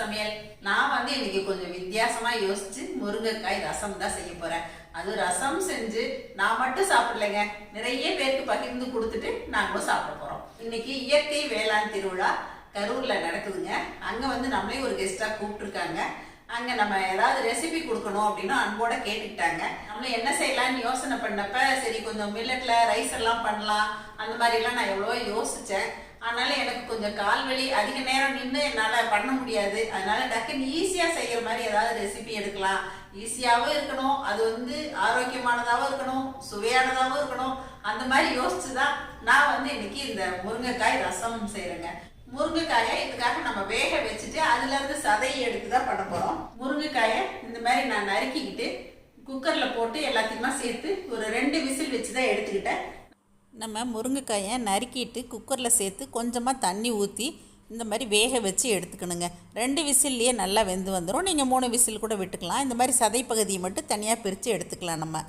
சமையல். நான் வந்து இன்னைக்கு கொஞ்சம் வித்தியாசமா யோசிச்சு முருங்கைக்காய் ரசம் தான் செய்ய போறேன். அது ரசம் செஞ்சு நான் மட்டும் சாப்பிடலைங்க, நிறைய பேருக்கு பகிர்ந்து கொடுத்துட்டு நாங்களும் சாப்பிட போறோம். இன்னைக்கு இயற்கை வேளாண் திருவிழா கரூர்ல நடக்குதுங்க. அங்க வந்து நம்மளே ஒரு கெஸ்டா கூப்பிட்டுருக்காங்க. அங்க நம்ம ஏதாவது ரெசிபி கொடுக்கணும் அப்படின்னு அன்போட கேட்டுக்கிட்டாங்க. நம்மள என்ன செய்யலாம்னு யோசனை பண்ணப்ப சரி கொஞ்சம் மில்லட்ல ரைஸ் எல்லாம் பண்ணலாம் அந்த மாதிரி எல்லாம் நான் எவ்வளவோ யோசிச்சேன். அதனால எனக்கு கொஞ்சம் கால்வலி, அதிக நேரம் நின்று என்னால் பண்ண முடியாது. அதனால டக்குன்னு ஈஸியாக செய்கிற மாதிரி ஏதாவது ரெசிபி எடுக்கலாம். ஈஸியாகவும் இருக்கணும், அது வந்து ஆரோக்கியமானதாகவும் இருக்கணும், சுவையானதாகவும் இருக்கணும். அந்த மாதிரி யோசிச்சு தான் நான் வந்து இன்னைக்கு இந்த முருங்கைக்காய் ரசம் செய்கிறேங்க. முருங்கைக்காயை இதுக்காக நம்ம வேக வச்சுட்டு அதுலேருந்து சதையை எடுத்து தான் பண்ண போகிறோம். முருங்கைக்காயை இந்த மாதிரி நான் நறுக்கிக்கிட்டு குக்கரில் போட்டு எல்லாத்தையுமா சேர்த்து ஒரு 2 விசில் வச்சு தான் எடுத்துக்கிட்டேன். நம்ம முருங்கைக்காயை நறுக்கிட்டு குக்கரில் சேர்த்து கொஞ்சமாக தண்ணி ஊற்றி இந்த மாதிரி வேக வச்சு எடுத்துக்கணுங்க. 2 விசில்லையே நல்லா வெந்து வந்துடும். நீங்கள் 3 விசில் கூட விட்டுக்கலாம். இந்த மாதிரி சதை பகுதியை மட்டும் தனியாக பிரித்து எடுத்துக்கலாம். நம்ம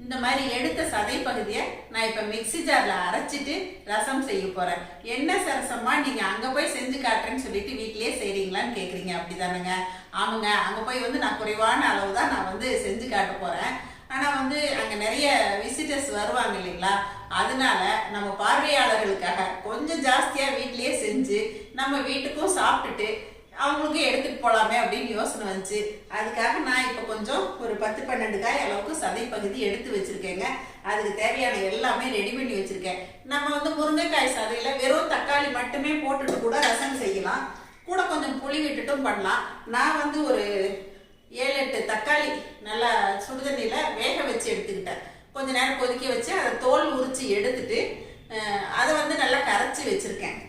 இந்த மாதிரி எடுத்த சதை பகுதியை நான் இப்போ மிக்சி ஜாரில் அரைச்சிட்டு ரசம் செய்ய போகிறேன். என்ன சரசம்மா நீங்கள் அங்கே போய் செஞ்சு காட்டுறேன்னு சொல்லிட்டு வீட்டிலேயே செய்கிறீங்களான்னு கேட்குறீங்க, அப்படி தானுங்க? ஆமாங்க, அங்கே போய் வந்து நான் குறைவான அளவு தான் நான் வந்து செஞ்சு காட்ட போகிறேன். ஆனால் வந்து அங்கே நிறைய விசிட்டர்ஸ் வருவாங்க இல்லைங்களா, அதனால நம்ம பார்வையாளர்களுக்காக கொஞ்சம் ஜாஸ்தியாக வீட்லேயே செஞ்சு நம்ம வீட்டுக்கும் சாப்பிட்டுட்டு அவங்களுக்கும் எடுத்துகிட்டு போகலாமே அப்படின்னு யோசனை வந்துச்சு. அதுக்காக நான் இப்போ கொஞ்சம் ஒரு 10-12 காய் அளவுக்கு சதை பகுதி எடுத்து வச்சுருக்கேங்க. அதுக்கு தேவையான எல்லாமே ரெடி பண்ணி வச்சுருக்கேன். நம்ம வந்து முருங்கைக்காய் சதையில் வெறும் தக்காளி மட்டுமே போட்டுட்டு கூட ரசம் செய்யலாம், கூட கொஞ்சம் புளி விட்டுட்டும் பண்ணலாம். நான் வந்து ஒரு 7-8 தக்காளி நல்லா சுடுதண்ணியில் வேக வச்சு எடுத்துக்கிட்டேன். கொஞ்சம் நேரம் கொதிக்க வச்சு அதை தோல் உரித்து எடுத்துட்டு அதை வந்து நல்லா கரைச்சி வச்சுருக்கேன்.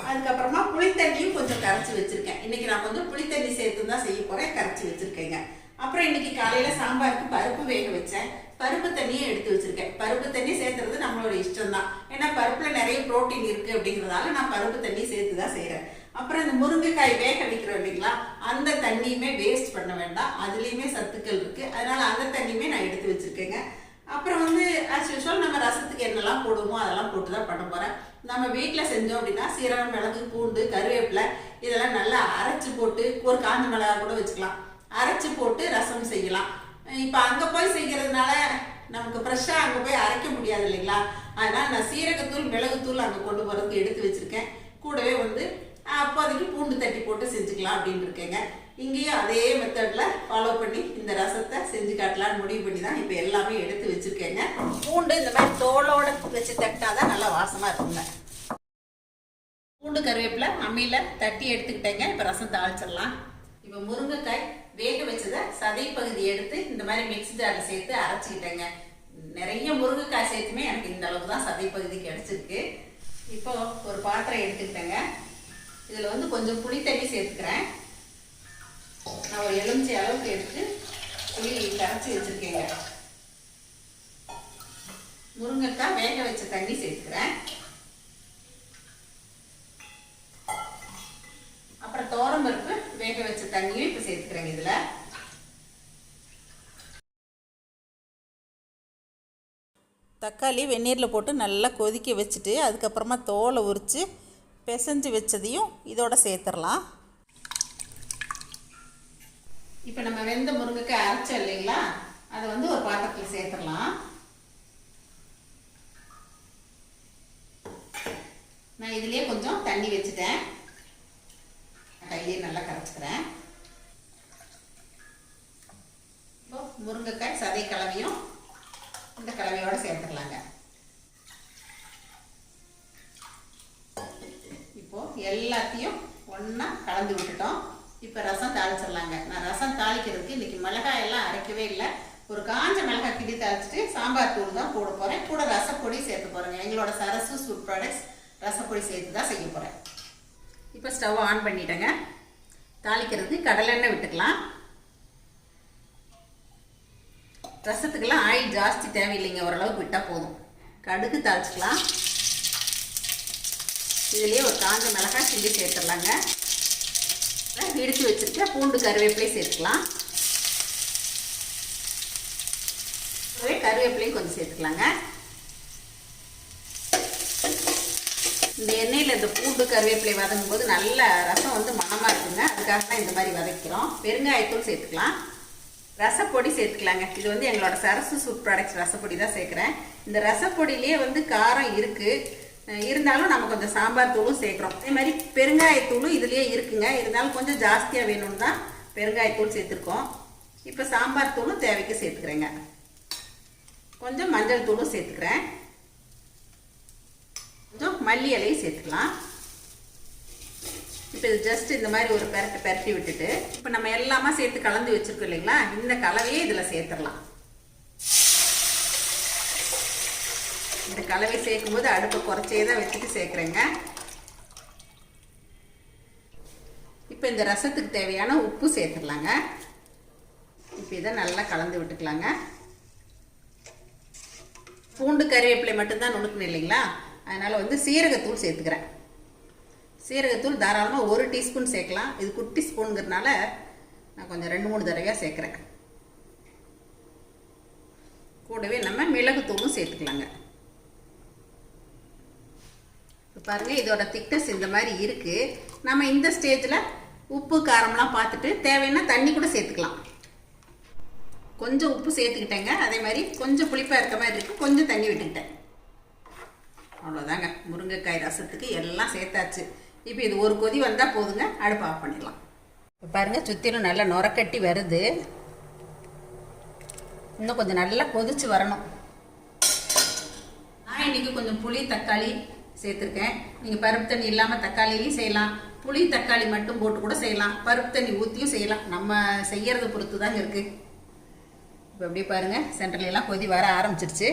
அதுக்கப்புறமா புளித்தண்ணியும் கொஞ்சம் கரைச்சி வச்சுருக்கேன். இன்றைக்கி நான் கொஞ்சம் புளித்தண்ணி சேர்த்து தான் செய்ய போகிறேன், கரைச்சி வச்சுருக்கேங்க. அப்புறம் இன்றைக்கி காலையில் சாம்பாருக்கு பருப்பு வேக வச்சேன், பருப்பு தண்ணியும் எடுத்து வச்சுருக்கேன். பருப்பு தண்ணி சேர்த்துறது நம்மளோட இஷ்டம் தான், ஏன்னா பருப்பில் நிறைய ப்ரோட்டீன் இருக்குது அப்படிங்கிறதால நான் பருப்பு தண்ணி சேர்த்து தான் செய்கிறேன். அப்புறம் இந்த முருங்கைக்காய் வேக வைக்கிறோம் இல்லைங்களா, அந்த தண்ணியுமே வேஸ்ட் பண்ண வேண்டாம், அதுலேயுமே சத்துக்கள் இருக்குது. அதனால் அந்த தண்ணியுமே நான் எடுத்து வச்சுருக்கேங்க. அப்புறம் வந்து ஆஸ் யூஷுவல் நம்ம ரசத்துக்கு என்னெல்லாம் போடுவோமோ அதெல்லாம் போட்டு தான் பண்ண போகிறேன். நம்ம வீட்டில் செஞ்சோம் அப்படின்னா சீரகம், மிளகு, பூண்டு, கருவேப்பிலை இதெல்லாம் நல்லா அரைச்சி போட்டு, ஒரு காஞ்ச மிளகா கூட வச்சுக்கலாம், அரைச்சி போட்டு ரசம் செய்யலாம். இப்போ அங்கே போய் செய்கிறதுனால நமக்கு ஃப்ரெஷ்ஷாக அங்கே போய் அரைக்க முடியாது இல்லைங்களா, அதனால் நான் சீரகத்தூள், மிளகுத்தூள் அங்கே கொண்டு போகிறதுக்கு எடுத்து வச்சுருக்கேன். கூடவே வந்து அப்போதைக்கு பூண்டு தட்டி போட்டு செஞ்சுக்கலாம் அப்படின்னு இருக்கேங்க. இங்கேயும் அதே மெத்தடில் ஃபாலோ பண்ணி இந்த ரசத்தை செஞ்சு காட்டலான்னு முடிவு பண்ணி தான் இப்போ எல்லாமே எடுத்து வச்சுருக்கேங்க. பூண்டு இந்த மாதிரி தோலோட வச்சு தட்டாதான் நல்லா வாசமாக இருக்குங்க. பூண்டு, கருவேப்பிலை அம்மியில் தட்டி எடுத்துக்கிட்டேங்க. இப்போ ரசம் தாளிச்சிடலாம். இப்போ முருங்கைக்காய் வேக வச்சதை சதை பகுதி எடுத்து இந்த மாதிரி மிக்ஸி ஜாரில் சேர்த்து அரைச்சிக்கிட்டேங்க. நிறைய முருங்கைக்காய் சேர்த்துமே எனக்கு இந்த அளவுக்கு தான் சதை பகுதி கிடச்சிருக்கு. இப்போ ஒரு பாத்திரம் எடுத்துக்கிட்டேங்க. இதில் வந்து கொஞ்சம் புளி தண்ணி சேர்த்துக்கிறேன். நான் ஒரு எலுமிச்சை அளவுக்கு எடுத்து புளி கரைச்சி வச்சுருக்கேங்க. முருங்கைக்காய் வேக வச்ச தண்ணி சேர்த்துக்கிறேன். அப்புறம் துவரம்பருப்பு வேக வச்ச தண்ணியும் இப்போ சேர்த்துக்கிறேங்க. இதில் தக்காளி வெந்நீரில் போட்டு நல்லா கொதிக்க வச்சுட்டு அதுக்கப்புறமா தோலை உரித்து பிசைஞ்சு வச்சதையும் இதோட சேர்த்துடலாம். இப்போ நம்ம வெந்த முருங்கைக்காய் அரைச்சோம் இல்லைங்களா, அதை வந்து ஒரு பாத்திரத்தில் சேர்த்துடலாம். நான் இதுலேயே கொஞ்சம் தண்ணி வச்சுட்டேன், கையிலே நல்லா கரைச்சிக்கிறேன். இப்போ முருங்கைக்காய் சதை கலவையும் இந்த கலவையோட சேர்த்துக்கலாங்க. இப்போ எல்லாத்தையும் ஒன்றா கலந்து விட்டுட்டோம். இப்போ ரசம் தாளிச்சிடலாங்க. நான் ரசம் தாளிக்கிறதுக்கு இன்றைக்கி மிளகாய் எல்லாம் அரைக்கவே இல்லை, ஒரு காஞ்ச மிளகாய் கிண்டி தாளிச்சிட்டு சாம்பார் தூள் தான் போட போகிறேன். கூட ரசப்பொடி சேர்த்து போகிறேங்க. எங்களோட சரசு ஃபுட் ப்ராடக்ட்ஸ் ரசப்பொடி சேர்த்து தான் செய்ய போகிறேன். இப்போ ஸ்டவ் ஆன் பண்ணிட்டேங்க. தாளிக்கிறதுக்கு கடலெண்ணெய் விட்டுக்கலாம். ரசத்துக்கெல்லாம் ஆயில் ஜாஸ்தி தேவையில்லைங்க, ஓரளவுக்கு விட்டால் போதும். கடுகு தாளிச்சிக்கலாம். இதுலேயே ஒரு காஞ்ச மிளகாய் கிண்டி சேர்த்துடலாங்க. இடித்து வச்சுருக்க பூண்டு, கருவேப்பிலையை சேர்த்துக்கலாம். கருவேப்பிலையும் கொஞ்சம் சேர்த்துக்கலாங்க. இந்த எண்ணெயில் இந்த பூண்டு கருவேப்பிலை வதங்கும் போது நல்ல ரசம் வந்து மணமாக இருக்குங்க. அதுக்காக தான் இந்த மாதிரி வதக்கிறோம். பெருங்காயத்தூள் சேர்த்துக்கலாம், ரசப்பொடி சேர்த்துக்கலாங்க. இது வந்து எங்களோட சரசு சூப் ப்ராடக்ட்ஸ் ரசப்பொடி தான் சேர்க்குறேன். இந்த ரசப்பொடியிலே வந்து காரம் இருக்குது, இருந்தாலும் நம்ம கொஞ்சம் சாம்பார் தூளும் சேர்க்குறோம். அதே மாதிரி பெருங்காயத்தூளும் இதுலேயே இருக்குங்க, இருந்தாலும் கொஞ்சம் ஜாஸ்தியாக வேணும்னு தான் பெருங்காயத்தூள் சேர்த்துருக்கோம். இப்போ சாம்பார் தூளும் தேவைக்கு சேர்த்துக்கிறேங்க. கொஞ்சம் மஞ்சள் தூளும் சேர்த்துக்கிறேன், கொஞ்சம் மல்லி இலையும் சேர்த்துக்கலாம். இப்போ இது ஜஸ்ட் இந்த மாதிரி ஒரு பெரட்டி விட்டுட்டு இப்போ நம்ம எல்லாமே சேர்த்து கலந்து வச்சுருக்கோம் இல்லைங்களா, இந்த கலவையே இதில் சேர்த்துடலாம். இந்த கலவை சேர்க்கும் போது அடுப்பை குறைச்சே தான் வச்சுட்டு சேர்க்குறேங்க. இப்போ இந்த ரசத்துக்கு தேவையான உப்பு சேர்த்துடலாங்க. இப்போ இதை நல்லா கலந்து விட்டுக்கலாங்க. பூண்டு கறிவேப்பிலை மட்டும்தான் நுணுக்கணும் இல்லைங்களா, அதனால் வந்து சீரகத்தூள் சேர்த்துக்கிறேன். சீரகத்தூள் தாராளமாக 1 டீஸ்பூன் சேர்க்கலாம். இது குட்டி ஸ்பூனுங்கிறதுனால நான் கொஞ்சம் 2-3 தடவையாக சேர்க்குறேன். கூடவே நம்ம மிளகுத்தூளும் சேர்த்துக்கலாங்க. இப்போ பாருங்கள், இதோட திக்னஸ் இந்த மாதிரி இருக்குது. நம்ம இந்த ஸ்டேஜில் உப்பு காரம்லாம் பார்த்துட்டு தேவைன்னா தண்ணி கூட சேர்த்துக்கலாம். கொஞ்சம் உப்பு சேர்த்துக்கிட்டேங்க, அதே மாதிரி கொஞ்சம் புளிப்பாக இருக்க மாதிரி இருக்குது, கொஞ்சம் தண்ணி விட்டுக்கிட்டேன். அவ்வளோதாங்க, முருங்கைக்காய் ரசத்துக்கு எல்லாம் சேர்த்தாச்சு. இப்போ இது ஒரு கொதி வந்தால் போதுங்க, அடுப்பு ஆஃப் பண்ணிடலாம். இப்போ பாருங்கள், சுற்றிலும் நல்லா நுரக்கட்டி வருது. இன்னும் கொஞ்சம் நல்லா கொதிச்சு வரணும். நான் இன்றைக்கி கொஞ்சம் புளி தக்காளி சேர்த்துருக்கேன். நீங்கள் பருப்பு தண்ணி இல்லாமல் தக்காளிலையும் செய்யலாம், புளி தக்காளி மட்டும் போட்டு கூட செய்யலாம், பருப்பு தண்ணி ஊற்றியும் செய்யலாம். நம்ம செய்யறதை பொறுத்து தாங்க இருக்குது. இப்போ அப்படியே பாருங்கள், சென்டர்லாம் கொதி வர ஆரம்பிச்சிருச்சு.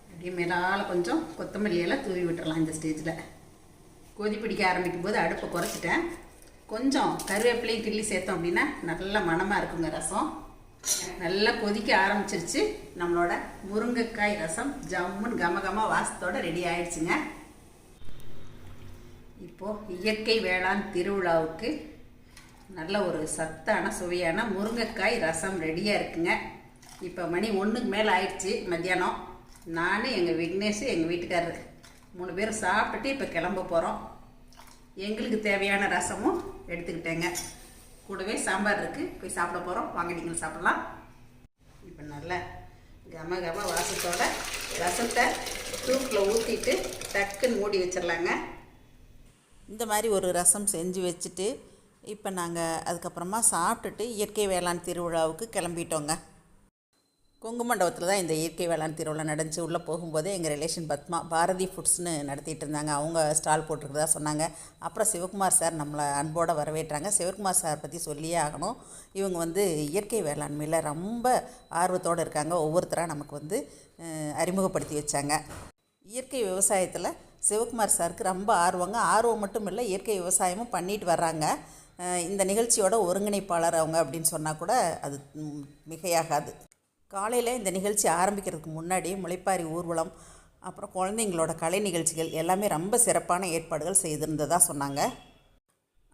அப்படியே மேலால் கொஞ்சம் கொத்தமல்லி எல்லாம் தூவி விட்டுறலாம். இந்த ஸ்டேஜில் கொதி பிடிக்க ஆரம்பிக்கும் போது அடுப்பை குறைச்சிட்டேன். கொஞ்சம் கருவேப்பிலையும் கிள்ளி சேர்த்தோம் அப்படின்னா நல்ல மணமாக இருக்குங்க ரசம். நல்லா கொதிக்க ஆரம்பிச்சிருச்சு. நம்மளோட முருங்கைக்காய் ரசம் ஜம்முன்னு கமகமா வாசத்தோடு ரெடி ஆயிடுச்சுங்க. இப்போது இயற்கை வேளாண் திருவிழாவுக்கு நல்ல ஒரு சத்தான சுவையான முருங்கைக்காய் ரசம் ரெடியாக இருக்குங்க. இப்போ மணி 1க்கு மேலே ஆயிடுச்சு மத்தியானம். நான் எங்கள் விக்னேஷ் எங்கள் வீட்டுக்காரர் 3 பேரும் சாப்பிட்டுட்டு இப்போ கிளம்ப போகிறோம். எங்களுக்கு தேவையான ரசமும் எடுத்துக்கிட்டேங்க, கூடவே சாம்பார் இருக்குது. போய் சாப்பிட போகிறோம், வாங்க நீங்களும் சாப்பிட்லாம். இப்போ நல்லா கம வாசத்தோட ரசத்தை தூக்கில் ஊற்றிட்டு டக்குன்னு மூடி வச்சிடலாங்க. இந்த மாதிரி ஒரு ரசம் செஞ்சு வச்சுட்டு இப்போ நாங்கள் அதுக்கப்புறமா சாப்பிட்டுட்டு இயற்கை வேளாண் திருவிழாவுக்கு கிளம்பிட்டோங்க. கொங்கு மண்டபத்தில் தான் இந்த இயற்கை வேளாண் திருவிழா நடந்துச்சு. உள்ளே போகும்போதே எங்கள் ரிலேஷன் பத்மா பாரதி ஃபுட்ஸ்னு நடத்திட்டு இருந்தாங்க, அவங்க ஸ்டால் போட்டிருக்கிறதா சொன்னாங்க. அப்புறம் சிவகுமார் சார் நம்மளை அன்போடு வரவேற்றாங்க. சிவகுமார் சார் பற்றி சொல்லியே ஆகணும். இவங்க வந்து இயற்கை வேளாண்மையில் ரொம்ப ஆர்வத்தோடு இருக்காங்க. ஒவ்வொருத்தராக நமக்கு வந்து அறிமுகப்படுத்தி வச்சாங்க. இயற்கை விவசாயத்தில் சிவகுமார் சாருக்கு ரொம்ப ஆர்வம் மட்டும் இல்லை, இயற்கை விவசாயமும் பண்ணிட்டு வர்றாங்க. இந்த நிகழ்ச்சியோட ஒருங்கிணைப்பாளர் அவங்க அப்படின்னு சொன்னால் கூட அது மிகையாகாது. காலையில் இந்த நிகழ்ச்சி ஆரம்பிக்கிறதுக்கு முன்னாடி முளைப்பாரி ஊர்வலம், அப்புறம் குழந்தைங்களோட கலை நிகழ்ச்சிகள் எல்லாமே ரொம்ப சிறப்பான ஏற்பாடுகள் செய்திருந்ததாக சொன்னாங்க.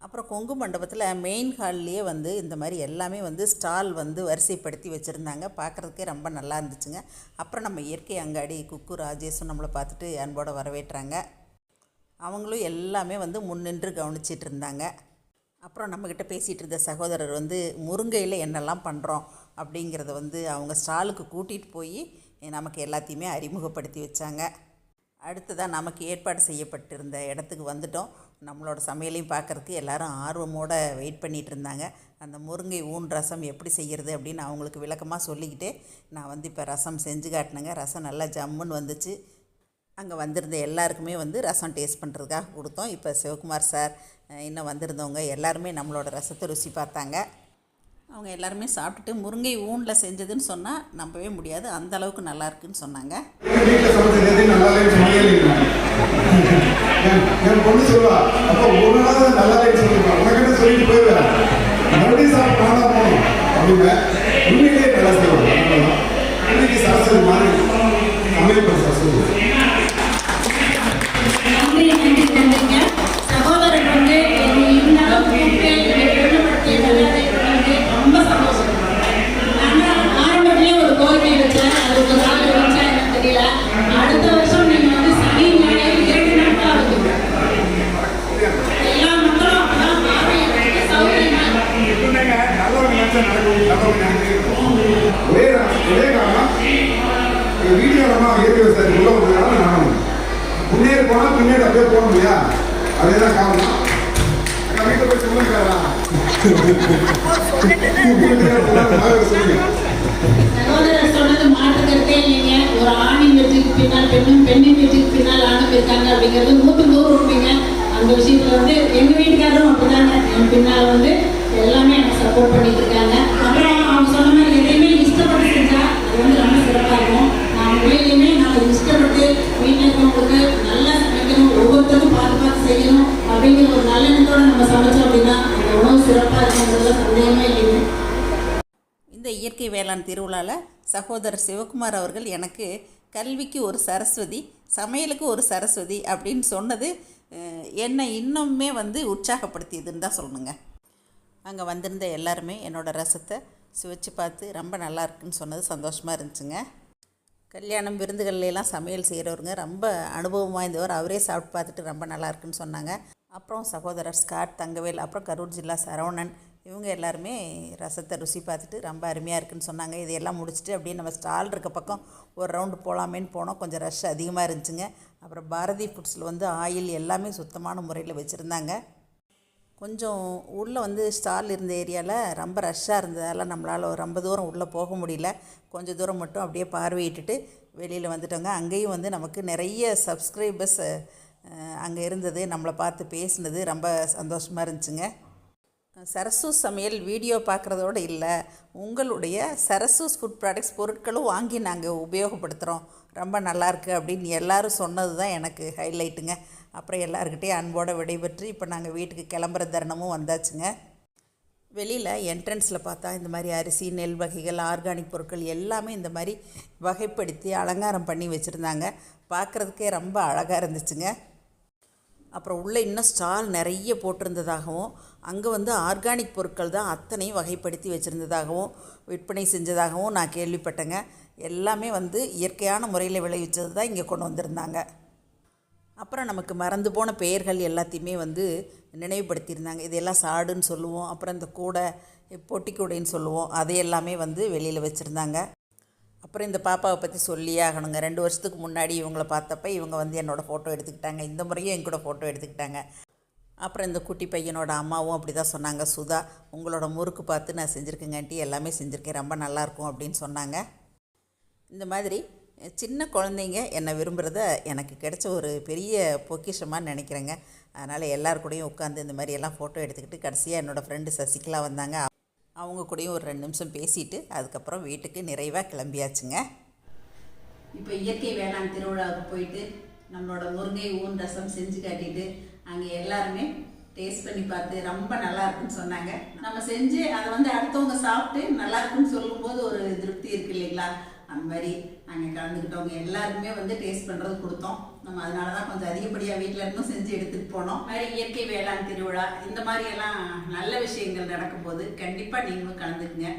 அப்புறம் கொங்கு மண்டபத்தில் மெயின் ஹால்லேயே வந்து இந்த மாதிரி எல்லாமே வந்து ஸ்டால் வந்து வரிசைப்படுத்தி வச்சுருந்தாங்க. பார்க்குறதுக்கே ரொம்ப நல்லா இருந்துச்சுங்க. அப்புறம் நம்ம இயற்கை அங்காடி குக்கு ராஜேஷும் நம்மளை பார்த்துட்டு அன்போடு வரவேற்றாங்க. அவங்களும் எல்லாமே வந்து முன்னின்று கவனிச்சிட்டு இருந்தாங்க. அப்புறம் நம்மக்கிட்ட பேசிகிட்டு இருந்த சகோதரர் வந்து முருங்கையில் என்னெல்லாம் பண்ணுறோம் அப்படிங்கிறத வந்து அவங்க ஸ்டாலுக்கு கூட்டிகிட்டு போய் நமக்கு எல்லாத்தையுமே அறிமுகப்படுத்தி வச்சாங்க. அடுத்ததாக நமக்கு ஏற்பாடு செய்யப்பட்டிருந்த இடத்துக்கு வந்துட்டோம். நம்மளோட சமையலையும் பார்க்குறதுக்கு எல்லோரும் ஆர்வமோடு வெயிட் பண்ணிகிட்டு இருந்தாங்க. அந்த முருங்கை ஊன் ரசம் எப்படி செய்கிறது அப்படின்னு அவங்களுக்கு விளக்கமாக சொல்லிக்கிட்டே நான் வந்து இப்போ ரசம் செஞ்சு காட்டினேங்க. ரசம் நல்லா ஜம்முன்னு வந்துச்சு. அங்கே வந்திருந்த எல்லாருக்குமே வந்து ரசம் டேஸ்ட் பண்ணுறதுக்காக கொடுத்தோம். இப்போ சிவகுமார் சார் இன்னும் வந்திருந்தவங்க எல்லாருமே நம்மளோட ரசத்தை ருசி பார்த்தாங்க. அவங்க எல்லாருமே சாப்பிட்டுட்டு முருங்கை ஊனில் செஞ்சதுன்னு சொன்னால் நம்பவே முடியாது, அந்த அளவுக்கு நல்லா இருக்குன்னு சொன்னாங்க. சகோதரன் வந்து ரொம்ப சந்தோஷம். நான் ஆரம்பத்திலே ஒரு கோரிக்கை வச்சேன், அதுக்கு நாள் வச்சா எனக்கு தெரியல. அடுத்த வருஷம் நீங்கள் வந்து சனி ஞாயிறு வீடியோ நம்ம இயற்கை விவசாயத்துக்குள்ள வந்ததுனால நான் முன்னேறி போனால் பின்னாடி அப்படியே போகணும் இல்லையா? அதேதான் காரணம். அக்கா வீட்டில் போய் சொல்லுங்க. சொல்லுங்க. சகோதரர் சொன்னது மாற்றுக்கிறதே இல்லைங்க. ஒரு ஆணின் வெற்றிக்கு பின்னால் பெண்ணும், பெண்ணின் வெற்றிக்கு பின்னால் ஆணும் இருக்காங்க அப்படிங்கிறது 100% உண்மைங்க. அந்த விஷயத்துல வந்து எங்க வீட்டுக்காரரும் அப்படிதாங்க. என் பின்னால் வந்து எல்லாமே எனக்கு சப்போர்ட் பண்ணிட்டு இருக்காங்க. அப்புறம் அவங்க சொன்ன மாதிரி எதையுமே இஷ்டப்பட்டு செஞ்சா அது வந்து ரொம்ப சிறப்பா இருக்கும். நான் உண்மையிலுமே நம்ம இஷ்டப்பட்டு வீட்டில் இருக்கவங்களுக்கு நல்லா சமைக்கணும், ஒவ்வொருத்தருக்கும் பார்த்து செய்யணும் அப்படிங்கிற ஒரு நல்ல எண்ணத்தோட நம்ம சமைச்சோம் அப்படின்னா அந்த உணவு சிறப்பா இருக்குங்கிறதுல சந்தேகமே இல்லைங்க. இந்த இயற்கை வேளாண் திருவிழாவில் சகோதரர் சிவகுமார் அவர்கள் எனக்கு கல்விக்கு ஒரு சரஸ்வதி, சமையலுக்கு ஒரு சரஸ்வதி அப்படின்னு சொன்னது என்னை இன்னுமே வந்து உற்சாகப்படுத்தியதுன்னு தான் சொல்லணுங்க. அங்கே வந்திருந்த எல்லாருமே என்னோடய ரசத்தை சுவைச்சு பார்த்து ரொம்ப நல்லா இருக்குன்னு சொன்னது சந்தோஷமாக இருந்துச்சுங்க. கல்யாணம் விருந்துகள்லாம் சமையல் செய்கிறவருங்க, ரொம்ப அனுபவம் வாய்ந்தவர். அவரே சாப்பிட்டு பார்த்துட்டு ரொம்ப நல்லா இருக்குன்னு சொன்னாங்க. அப்புறம் சகோதரர் ஸ்காட் தங்கவேல், அப்புறம் கரூர் ஜில்லா சரவணன், இவங்க எல்லாருமே ரசத்தை ருசி பார்த்துட்டு ரொம்ப அருமையாக இருக்குன்னு சொன்னாங்க. இதையெல்லாம் முடிச்சுட்டு அப்படியே நம்ம ஸ்டால் இருக்க பக்கம் ஒரு ரவுண்டு போகலாமேன்னு போனோம். கொஞ்சம் ரஷ் அதிகமாக இருந்துச்சுங்க. அப்புறம் பாரதி ஃபுட்ஸில் வந்து ஆயில் எல்லாமே சுத்தமான முறையில் வச்சுருந்தாங்க. கொஞ்சம் உள்ளே வந்து ஸ்டால் இருந்த ஏரியாவில் ரொம்ப ரஷ்ஷாக இருந்ததால் நம்மளால் ரொம்ப தூரம் உள்ளே போக முடியல. கொஞ்சம் தூரம் மட்டும் அப்படியே பார்வையிட்டுட்டு வெளியில் வந்துட்டோங்க. அங்கேயும் வந்து நமக்கு நிறைய சப்ஸ்கிரைபர்ஸ் அங்கே இருந்தது. நம்மளை பார்த்து பேசினது ரொம்ப சந்தோஷமாக இருந்துச்சுங்க. சரசூஸ் சமையல் வீடியோ பார்க்குறதோடு இல்லை, உங்களுடைய சரசூஸ் ஃபுட் ப்ராடக்ட்ஸ் பொருட்களும் வாங்கி நாங்கள் உபயோகப்படுத்துகிறோம், ரொம்ப நல்லாயிருக்கு அப்படின்னு எல்லோரும் சொன்னது தான் எனக்கு ஹைலைட்டுங்க. அப்புறம் எல்லாருக்கிட்டையும் அன்போடு விடைபெற்று இப்போ நாங்கள் வீட்டுக்கு கிளம்புற தருணமும் வந்தாச்சுங்க. வெளியில் என்ட்ரன்ஸில் பார்த்தா இந்த மாதிரி அரிசி, நெல் வகைகள், ஆர்கானிக் பொருட்கள் எல்லாமே இந்த மாதிரி வகைப்படுத்தி அலங்காரம் பண்ணி வச்சுருந்தாங்க. பார்க்குறதுக்கே ரொம்ப அழகாக இருந்துச்சுங்க. அப்புறம் உள்ளே இன்னும் ஸ்டால் நிறைய போட்டிருந்ததாகவும், அங்கே வந்து ஆர்கானிக் பொருட்கள் தான் அத்தனையும் வகைப்படுத்தி வச்சுருந்ததாகவும் விற்பனை செஞ்சதாகவும் நான் கேள்விப்பட்டேங்க. எல்லாமே வந்து இயற்கையான முறையில் விளைவிச்சது தான் இங்கே கொண்டு வந்திருந்தாங்க. அப்புறம் நமக்கு மறந்து போன பெயர்கள் எல்லாத்தையுமே வந்து நினைவுபடுத்தியிருந்தாங்க. இதெல்லாம் சாடுன்னு சொல்லுவோம், அப்புறம் இந்த கூடை பொட்டிக்கூடைன்னு சொல்லுவோம், அதை எல்லாமே வந்து வெளியில் வச்சுருந்தாங்க. அப்புறம் இந்த பாப்பாவை பற்றி சொல்லியே ஆகணுங்க. 2 வருஷத்துக்கு முன்னாடி இவங்களை பார்த்தப்ப இவங்க வந்து என்னோடய ஃபோட்டோ எடுத்துக்கிட்டாங்க. இந்த முறையும் என் கூட ஃபோட்டோ எடுத்துக்கிட்டாங்க. அப்புறம் இந்த குட்டி பையனோட அம்மாவும் அப்படி தான் சொன்னாங்க. சுதா, உங்களோட முறுக்கு பார்த்து நான் செஞ்சுருக்கேங்காட்டி எல்லாமே செஞ்சுருக்கேன், ரொம்ப நல்லாயிருக்கும் அப்படின்னு சொன்னாங்க. இந்த மாதிரி சின்ன குழந்தைங்க என்னை விரும்புகிறத எனக்கு கிடைச்ச ஒரு பெரிய பொக்கிஷமாக நினைக்கிறேங்க. அதனால் எல்லாருக்கூடையும் உட்காந்து இந்த மாதிரி எல்லாம் ஃபோட்டோ எடுத்துக்கிட்டு கடைசியாக என்னோடய ஃப்ரெண்டு சசிகலா வந்தாங்க. அவங்க கூடயும் ஒரு 2 நிமிஷம் பேசிட்டு அதுக்கப்புறம் வீட்டுக்கு நிறைவாக கிளம்பியாச்சுங்க. இப்போ இயற்கை வேளாண் திருவிழாவுக்கு போயிட்டு நம்மளோட முருங்கை ஊன் ரசம் செஞ்சு காட்டிட்டு அங்கே எல்லாருமே டேஸ்ட் பண்ணி பார்த்து ரொம்ப நல்லா இருக்குன்னு சொன்னாங்க. நம்ம செஞ்சு அதை வந்து அடுத்தவங்க சாப்பிட்டு நல்லா இருக்குன்னு சொல்லும்போது ஒரு திருப்தி இருக்கு இல்லைங்களா? அந்த மாதிரி நாங்கள் கலந்துக்கிட்டவங்க எல்லாருக்குமே வந்து டேஸ்ட் பண்ணுறது கொடுத்தோம். நம்ம அதனால தான் கொஞ்சம் அதிகப்படியாக வீட்டில் இருந்தும் செஞ்சு எடுத்துகிட்டு போனோம். மாதிரி இயற்கை வேளாண் திருவிழா இந்த மாதிரியெல்லாம் நல்ல விஷயங்கள் நடக்கும்போது கண்டிப்பாக நீங்களும் கலந்துக்குங்க.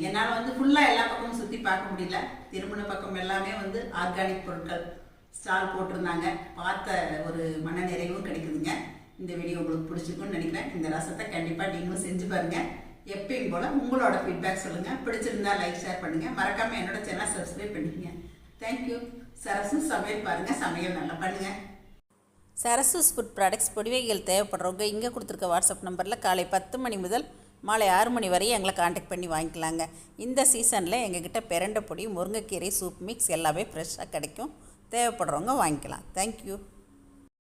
என்னால் வந்து ஃபுல்லாக எல்லா பக்கமும் சுற்றி பார்க்க முடியல. திருமண பக்கம் எல்லாமே வந்து ஆர்கானிக் பொருட்கள் ஸ்டால் போட்டிருந்தாங்க. பார்த்த ஒரு மன நிறைவும் கிடைக்குதுங்க. இந்த வீடியோ உங்களுக்கு பிடிச்சிருக்குன்னு நினைக்கிறேன். இந்த ரசத்தை கண்டிப்பாக நீங்களும் செஞ்சு பாருங்கள். எப்பயும் போல் உங்களோட ஃபீட்பேக் சொல்லுங்கள். பிடிச்சிருந்தா லைக், ஷேர் பண்ணுங்கள். மறக்காமல் என்னோட சேனல் சப்ஸ்கிரைப் பண்ணிக்கங்க. தேங்க்யூ. சரசூஸ் சமையல் பாருங்கள், சமையல் நல்லா பண்ணுங்கள். சரசூஸ் ஃபுட் ப்ராடக்ட்ஸ் பொடிவைகள் தேவைப்படுறவங்க இங்கே கொடுத்துருக்க வாட்ஸ்அப் நம்பரில் காலை 10 மணி முதல் மாலை 6 மணி வரை எங்களை காண்டாக்ட் பண்ணி வாங்கிக்கலாங்க. இந்த சீசனில் எங்ககிட்ட பிரண்டை பொடி, முருங்கைக்கீரை சூப் மிக்ஸ் எல்லாமே ஃப்ரெஷ்ஷாக கிடைக்கும். தேவைப்படுறவங்க வாங்கிக்கலாம். தேங்க்யூ.